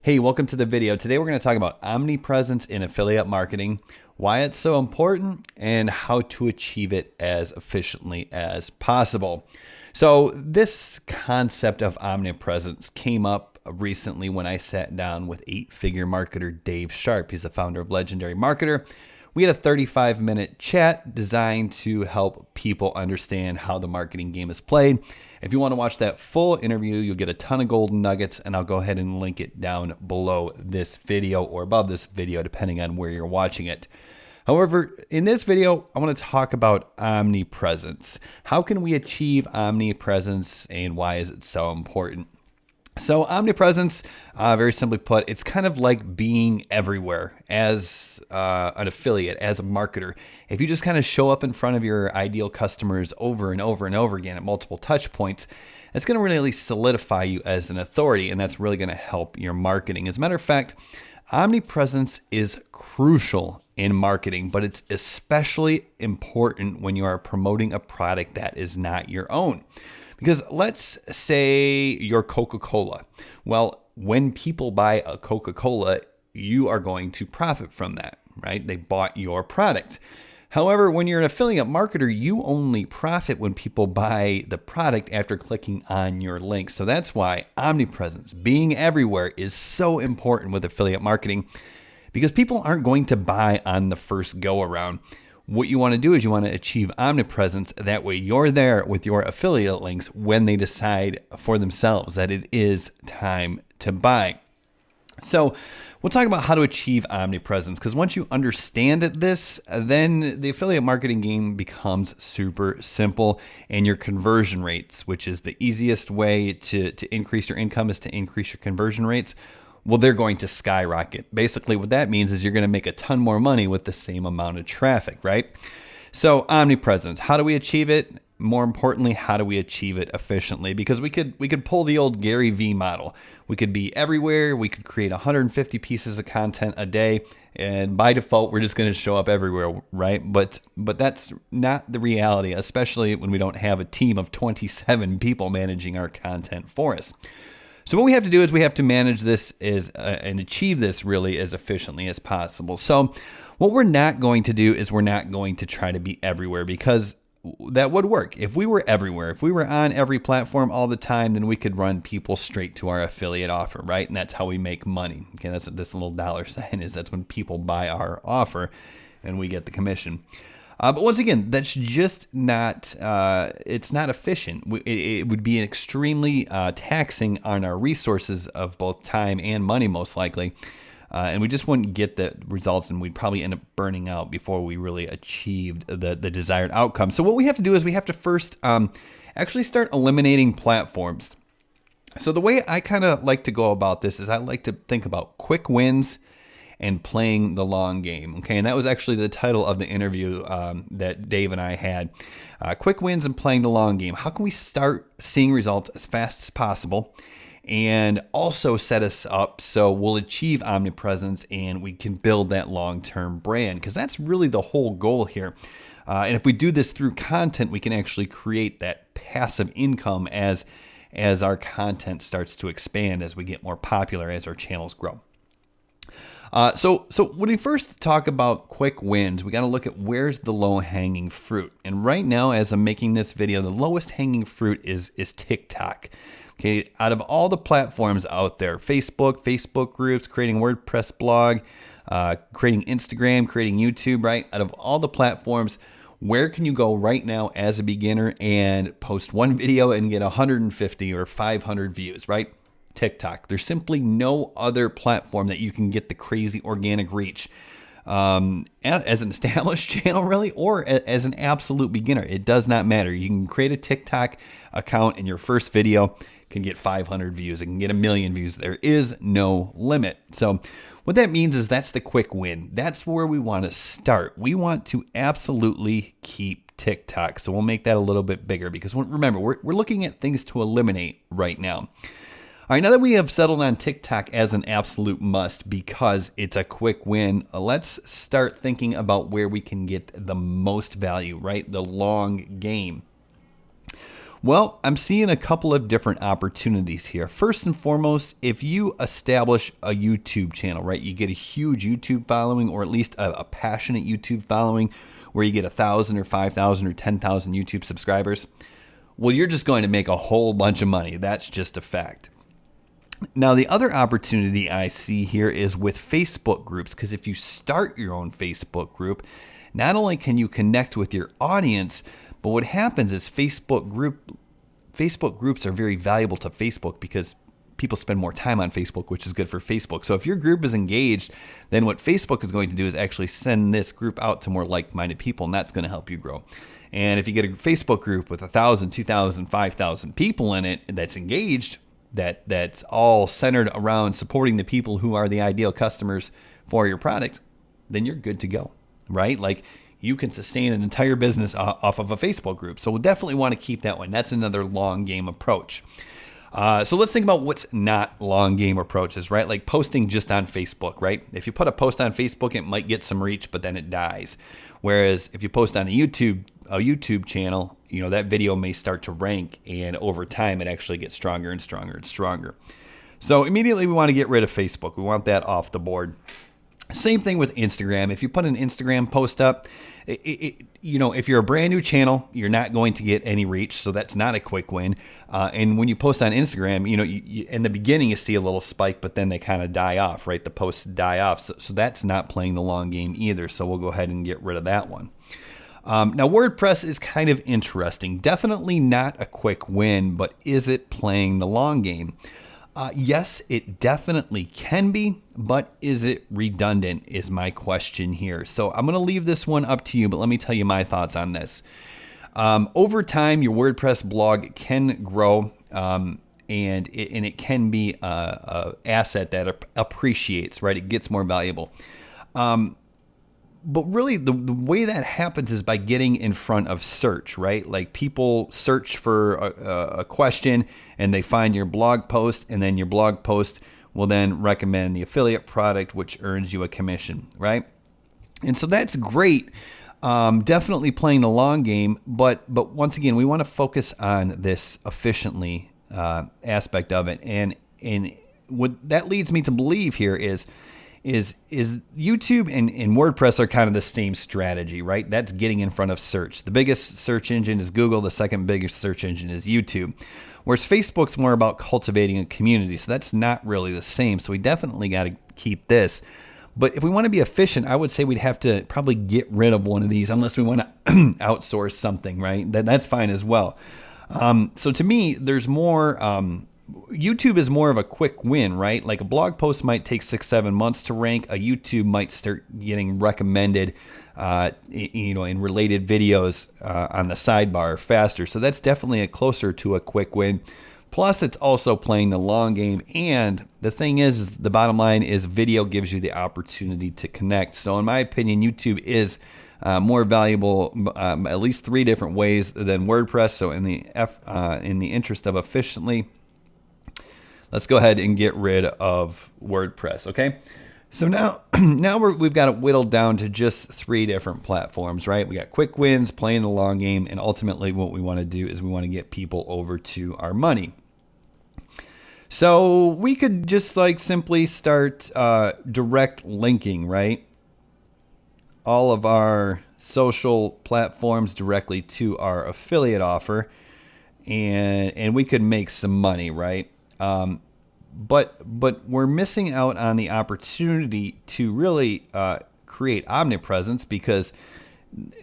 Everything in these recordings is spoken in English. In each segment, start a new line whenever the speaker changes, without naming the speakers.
Hey, welcome to the video. Today we're going to talk about omnipresence in affiliate marketing, why it's so important, and how to achieve it as efficiently as possible. So this concept of omnipresence came up recently when I sat down with eight-figure marketer Dave Sharpe. He's the founder of Legendary Marketer. We had a 35-minute chat designed to help people understand how the marketing game is played. If you want to watch that full interview, you'll get a ton of golden nuggets, and I'll go ahead and link it down below this video or above this video, depending on where you're watching it. However, in this video, I want to talk about omnipresence. How can we achieve omnipresence, and why is it so important? So omnipresence, very simply put, it's kind of like being everywhere as an affiliate, as a marketer. If you just kind of show up in front of your ideal customers over and over and over again at multiple touch points, it's going to really solidify you as an authority, and that's really going to help your marketing. As a matter of fact, omnipresence is crucial in marketing, but it's especially important when you are promoting a product that is not your own. Because let's say you're Coca-Cola. Well, when people buy a Coca-Cola, you are going to profit from that, right? They bought your product. However, when you're an affiliate marketer, you only profit when people buy the product after clicking on your link. So that's why omnipresence, being everywhere, is so important with affiliate marketing, because people aren't going to buy on the first go around. What you want to do is you want to achieve omnipresence. That way you're there with your affiliate links when they decide for themselves that it is time to buy. So we'll talk about how to achieve omnipresence, because once you understand this, then the affiliate marketing game becomes super simple, and your conversion rates, which is the easiest way to increase your income, is to increase your conversion rates. Well, they're going to skyrocket. Basically, what that means is you're going to make a ton more money with the same amount of traffic, right? So omnipresence, how do we achieve it? More importantly, how do we achieve it efficiently? Because we could pull the old Gary V model. We could be everywhere. We could create 150 pieces of content a day, and by default, we're just going to show up everywhere, right? But that's not the reality, especially when we don't have a team of 27 people managing our content for us. So what we have to do is we have to manage this and achieve this really as efficiently as possible. So what we're not going to do is we're not going to try to be everywhere, because that would work. If we were everywhere, if we were on every platform all the time, then we could run people straight to our affiliate offer, right? And that's how we make money. Okay, that's what this little dollar sign is. That's when people buy our offer and we get the commission. But once again, that's just not, it's not efficient. It would be extremely taxing on our resources of both time and money, most likely. And we just wouldn't get the results, and we'd probably end up burning out before we really achieved the desired outcome. So what we have to do is we have to first actually start eliminating platforms. So the way I kind of like to go about this is I like to think about quick wins and playing the long game. Okay, and that was actually the title of the interview that Dave and I had. Quick wins and playing the long game. How can we start seeing results as fast as possible and also set us up so we'll achieve omnipresence and we can build that long-term brand? Because that's really the whole goal here. And if we do this through content, we can actually create that passive income as our content starts to expand, as we get more popular, as our channels grow. So when we first talk about quick wins, we got to look at where's the low-hanging fruit. And right now, as I'm making this video, the lowest hanging fruit is TikTok. Okay, out of all the platforms out there, Facebook groups, creating WordPress blog, creating Instagram, creating YouTube, right? Out of all the platforms, where can you go right now as a beginner and post one video and get 150 or 500 views, right? TikTok. There's simply no other platform that you can get the crazy organic reach as an established channel, really, or as an absolute beginner. It does not matter. You can create a TikTok account, and your first video can get 500 views. It can get 1 million views. There is no limit. So what that means is that's the quick win. That's where we want to start. We want to absolutely keep TikTok. So we'll make that a little bit bigger, because remember, we're looking at things to eliminate right now. All right, now that we have settled on TikTok as an absolute must because it's a quick win, let's start thinking about where we can get the most value, right? The long game. Well, I'm seeing a couple of different opportunities here. First and foremost, if you establish a YouTube channel, right, you get a huge YouTube following, or at least a passionate YouTube following where you get 1,000 or 5,000 or 10,000 YouTube subscribers, well, you're just going to make a whole bunch of money. That's just a fact. Now, the other opportunity I see here is with Facebook groups, because if you start your own Facebook group, not only can you connect with your audience, but what happens is Facebook groups are very valuable to Facebook because people spend more time on Facebook, which is good for Facebook. So if your group is engaged, then what Facebook is going to do is actually send this group out to more like-minded people, and that's going to help you grow. And if you get a Facebook group with 1,000, 2,000, 5,000 people in it that's engaged, that's all centered around supporting the people who are the ideal customers for your product, then you're good to go, right? Like, you can sustain an entire business off of a Facebook group. So we'll definitely want to keep that one. That's another long game approach. So let's think about what's not long game approaches, right? Like posting just on Facebook, right? If you put a post on Facebook, it might get some reach, but then it dies. Whereas if you post on a YouTube channel, that video may start to rank, and over time it actually gets stronger and stronger and stronger. So immediately we want to get rid of Facebook. We want that off the board. Same thing with Instagram. If you put an Instagram post up, if you're a brand new channel, you're not going to get any reach, so that's not a quick win. And when you post on Instagram, you in the beginning you see a little spike, but then they kind of die off, right? The posts die off, so that's not playing the long game either. So we'll go ahead and get rid of that one. Now, WordPress is kind of interesting. Definitely not a quick win, but is it playing the long game? Yes, it definitely can be, but is it redundant is my question here. So I'm going to leave this one up to you, but let me tell you my thoughts on this. Over time, your WordPress blog can grow, and it can be a asset that appreciates, right? It gets more valuable. But really, the way that happens is by getting in front of search, right? Like people search for a question and they find your blog post, and then your blog post will then recommend the affiliate product, which earns you a commission, right? And so that's great. Definitely playing the long game, but once again, we want to focus on this efficiently aspect of it. And what that leads me to believe here is YouTube and WordPress are kind of the same strategy, right? That's getting in front of search. The biggest search engine is Google. The second biggest search engine is YouTube. Whereas Facebook's more about cultivating a community. So that's not really the same. So we definitely got to keep this. But if we want to be efficient, I would say we'd have to probably get rid of one of these unless we want to outsource something, right? That's fine as well. So to me, there's more... YouTube is more of a quick win, right? Like a blog post might take 6-7 months to rank. A YouTube might start getting recommended, in related videos on the sidebar faster. So that's definitely closer to a quick win. Plus, it's also playing the long game. And the thing is, the bottom line is video gives you the opportunity to connect. So in my opinion, YouTube is more valuable, at least 3 different ways than WordPress. So in the interest of efficiently, let's go ahead and get rid of WordPress, okay? So now we've got it whittled down to just 3 different platforms, right? We got quick wins, playing the long game, and ultimately what we want to do is we want to get people over to our money. So we could just simply start direct linking, right? All of our social platforms directly to our affiliate offer, and we could make some money, right? But we're missing out on the opportunity to really create omnipresence because,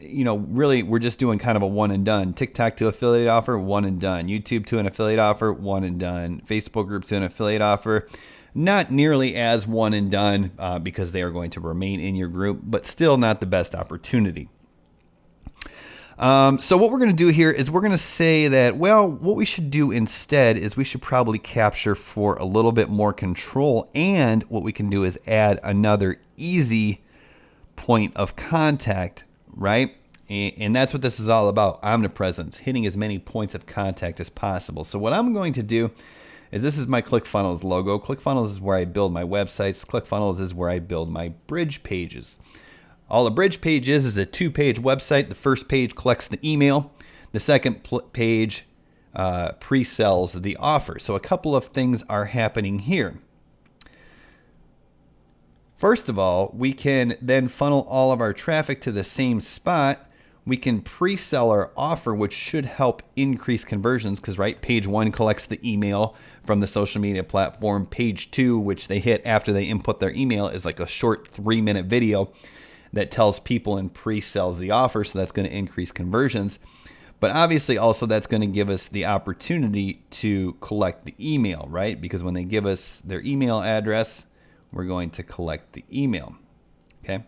really we're just doing kind of a one and done. TikTok to affiliate offer, one and done. YouTube to an affiliate offer, one and done. Facebook group to an affiliate offer, not nearly as one and done because they are going to remain in your group, but still not the best opportunity. So what we're going to do here is we're going to say that, what we should do instead is we should probably capture for a little bit more control. And what we can do is add another easy point of contact, right? And that's what this is all about, omnipresence, hitting as many points of contact as possible. So what I'm going to do is this is my ClickFunnels logo. ClickFunnels is where I build my websites. ClickFunnels is where I build my bridge pages. All a bridge page is a 2-page website. The first page collects the email. The second page pre-sells the offer. So a couple of things are happening here. First of all, we can then funnel all of our traffic to the same spot. We can pre-sell our offer, which should help increase conversions because, right, page 1 collects the email from the social media platform. Page 2, which they hit after they input their email, is like a short 3-minute video that tells people and pre-sells the offer. So that's going to increase conversions. But obviously also that's going to give us the opportunity to collect the email, right? Because when they give us their email address, we're going to collect the email. Okay.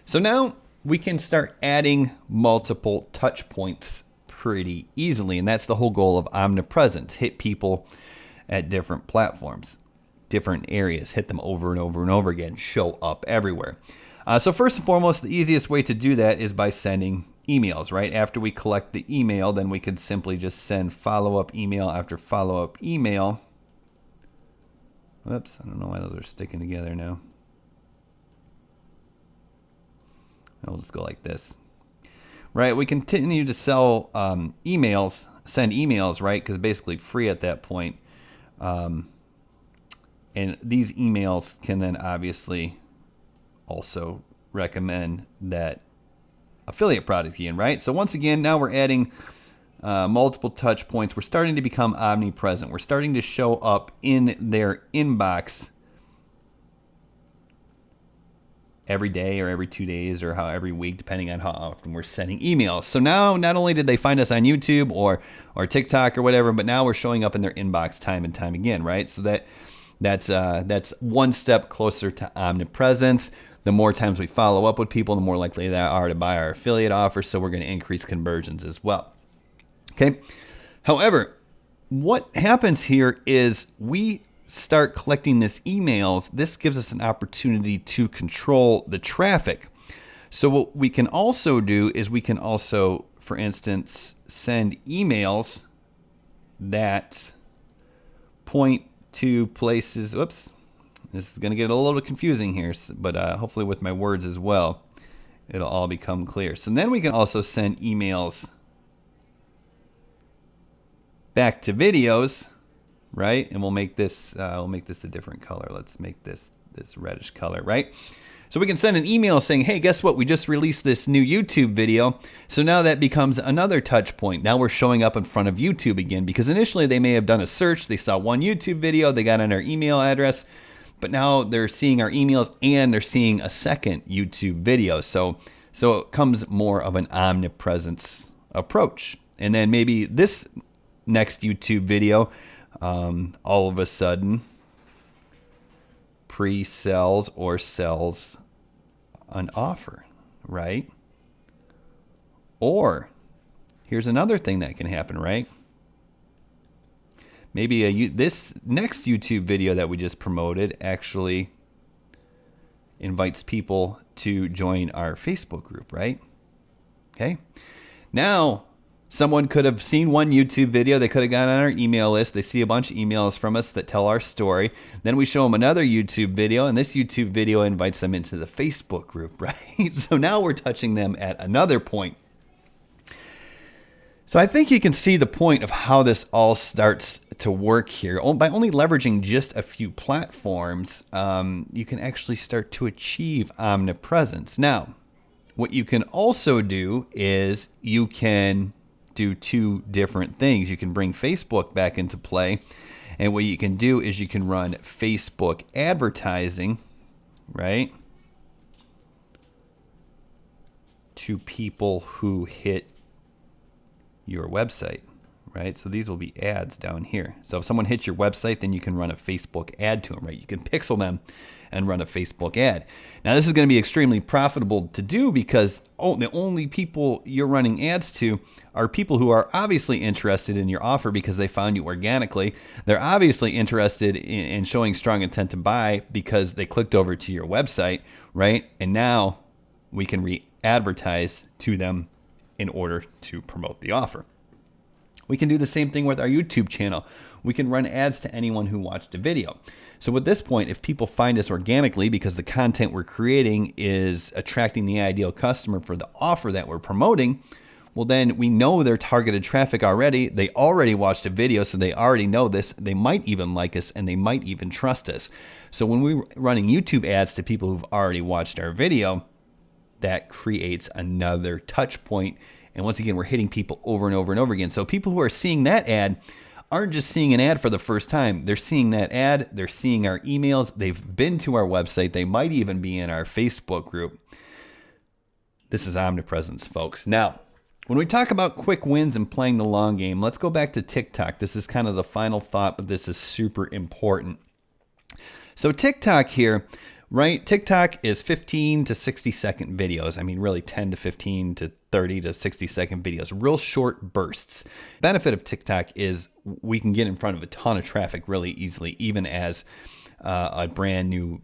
So now we can start adding multiple touch points pretty easily. And that's the whole goal of Omnipresence. Hit people at different platforms, different areas, hit them over and over and over again, show up everywhere. So first and foremost, the easiest way to do that is by sending emails, right? After we collect the email, then we could simply just send follow-up email after follow-up email. Whoops, I don't know why those are sticking together now. I'll just go like this. Right, we continue to sell emails, send emails, right? Because basically free at that point. And these emails can then obviously also recommend that affiliate product again, right? So once again, now we're adding multiple touch points. We're starting to become omnipresent. We're starting to show up in their inbox every day or every 2 days or every week, depending on how often we're sending emails. So now not only did they find us on YouTube or TikTok or whatever, but now we're showing up in their inbox time and time again, right? So that's one step closer to omnipresence. The more times we follow up with people, the more likely they are to buy our affiliate offer. So we're going to increase conversions as well. Okay. However, what happens here is we start collecting this emails. This gives us an opportunity to control the traffic. So what we can also do is we can also, for instance, send emails that point to places. Whoops. This is going to get a little confusing here, but hopefully with my words as well, it'll all become clear. So then we can also send emails back to videos, right? And we'll make this a different color. Let's make this reddish color, right? So we can send an email saying, hey, guess what? We just released this new YouTube video. So now that becomes another touch point. Now we're showing up in front of YouTube again, because initially they may have done a search. They saw one YouTube video, they got on our email address, but now they're seeing our emails and they're seeing a second YouTube video. So it comes more of an omnipresence approach. And then maybe this next YouTube video, all of a sudden pre-sells or sells an offer, right? Or here's another thing that can happen, right? Maybe this next YouTube video that we just promoted actually invites people to join our Facebook group, right? Okay. Now, someone could have seen one YouTube video. They could have gotten on our email list. They see a bunch of emails from us that tell our story. Then we show them another YouTube video, and this YouTube video invites them into the Facebook group, right? So now we're touching them at another point. So I think you can see the point of how this all starts to work here. By only leveraging just a few platforms, you can actually start to achieve omnipresence. Now, what you can also do is you can do two different things. You can bring Facebook back into play, and what you can do is you can run Facebook advertising, right, to people who hit your website, right? So these will be ads down here. So if someone hits your website, then you can run a Facebook ad to them, right? You can pixel them and run a Facebook ad. Now this is going to be extremely profitable to do because the only people you're running ads to are people who are obviously interested in your offer because they found you organically. They're obviously interested in showing strong intent to buy because they clicked over to your website, right? And now we can re-advertise to them in order to promote the offer. We can do the same thing with our YouTube channel. We can run ads to anyone who watched a video. So at this point, if people find us organically because the content we're creating is attracting the ideal customer for the offer that we're promoting, Well, then we know they're targeted traffic already. They already watched a video, so they already know this. They might even like us, and they might even trust us. So when we're running YouTube ads to people who've already watched our video, that creates another touch point. And once again, we're hitting people over and over and over again. So people who are seeing that ad aren't just seeing an ad for the first time. They're seeing that ad. They're seeing our emails. They've been to our website. They might even be in our Facebook group. This is Omnipresence, folks. Now, when we talk about quick wins and playing the long game, let's go back to TikTok. This is kind of the final thought, but this is super important. So TikTok here, right? TikTok is 15 to 60 second videos. I mean, really 10 to 15 to 30 to 60 second videos, real short bursts. Benefit of TikTok is we can get in front of a ton of traffic really easily, even as a brand new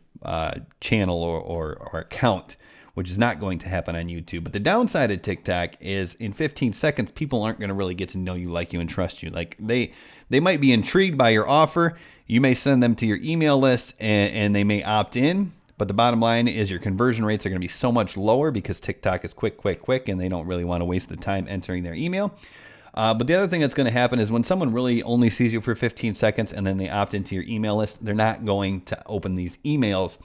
channel or account, which is not going to happen on YouTube. But the downside of TikTok is in 15 seconds, people aren't going to really get to know you, like you, and trust you. Like they might be intrigued by your offer. You may send them to your email list and they may opt in. But the bottom line is your conversion rates are going to be so much lower because TikTok is quick, and they don't really want to waste the time entering their email. But the other thing that's going to happen is when someone really only sees you for 15 seconds and then they opt into your email list, they're not going to open these emails.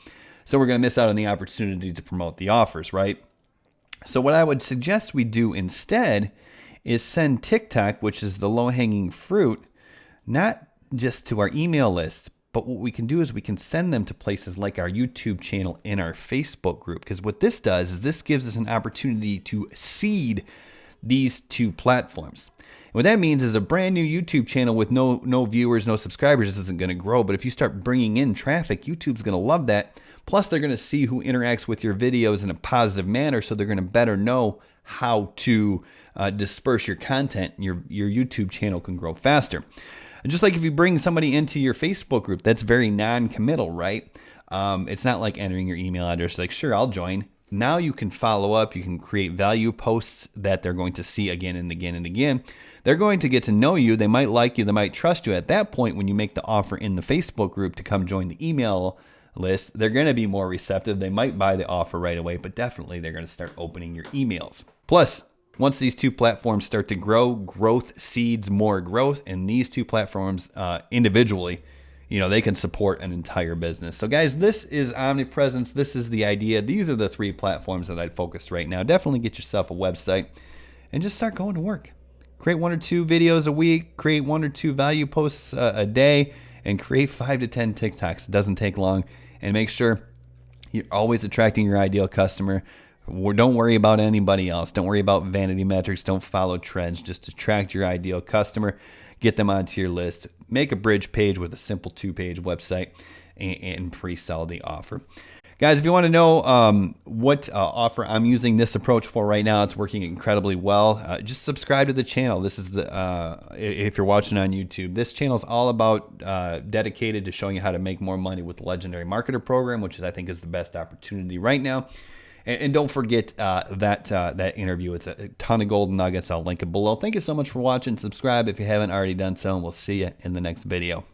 So we're going to miss out on the opportunity to promote the offers, right? So what I would suggest we do instead is send TikTok, which is the low-hanging fruit, not just to our email list, but what we can do is we can send them to places like our YouTube channel and our Facebook group. Because what this does is this gives us an opportunity to seed these two platforms. And what that means is a brand new YouTube channel with no viewers, no subscribers isn't going to grow. But if you start bringing in traffic, YouTube's going to love that. Plus, they're going to see who interacts with your videos in a positive manner, so they're going to better know how to disperse your content. And your YouTube channel can grow faster. Just like if you bring somebody into your Facebook group, that's very non-committal, right? It's not like entering your email address, like, sure, I'll join. Now you can follow up. You can create value posts that they're going to see again and again and again. They're going to get to know you. They might like you. They might trust you. At that point, when you make the offer in the Facebook group to come join the email list, they're going to be more receptive. They might buy the offer right away, but definitely they're going to start opening your emails. Plus, once these two platforms start to grow, growth seeds more growth, and these two platforms individually, they can support an entire business. So guys, this is Omnipresence. This is the idea. These are the 3 platforms that I'd focus right now. Definitely get yourself a website and just start going to work. Create 1 or 2 videos a week, create 1 or 2 value posts a day, and create 5 to 10 TikToks. It doesn't take long. And make sure you're always attracting your ideal customer. Don't worry about anybody else. Don't worry about vanity metrics. Don't follow trends. Just attract your ideal customer. Get them onto your list. Make a bridge page with a simple 2-page website and pre-sell the offer. Guys, if you want to know what offer I'm using this approach for right now, it's working incredibly well. Just subscribe to the channel. This is if you're watching on YouTube, this channel is all about dedicated to showing you how to make more money with the Legendary Marketer Program, which I think is the best opportunity right now. And don't forget that interview. It's a ton of golden nuggets. I'll link it below. Thank you so much for watching. Subscribe if you haven't already done so, and we'll see you in the next video.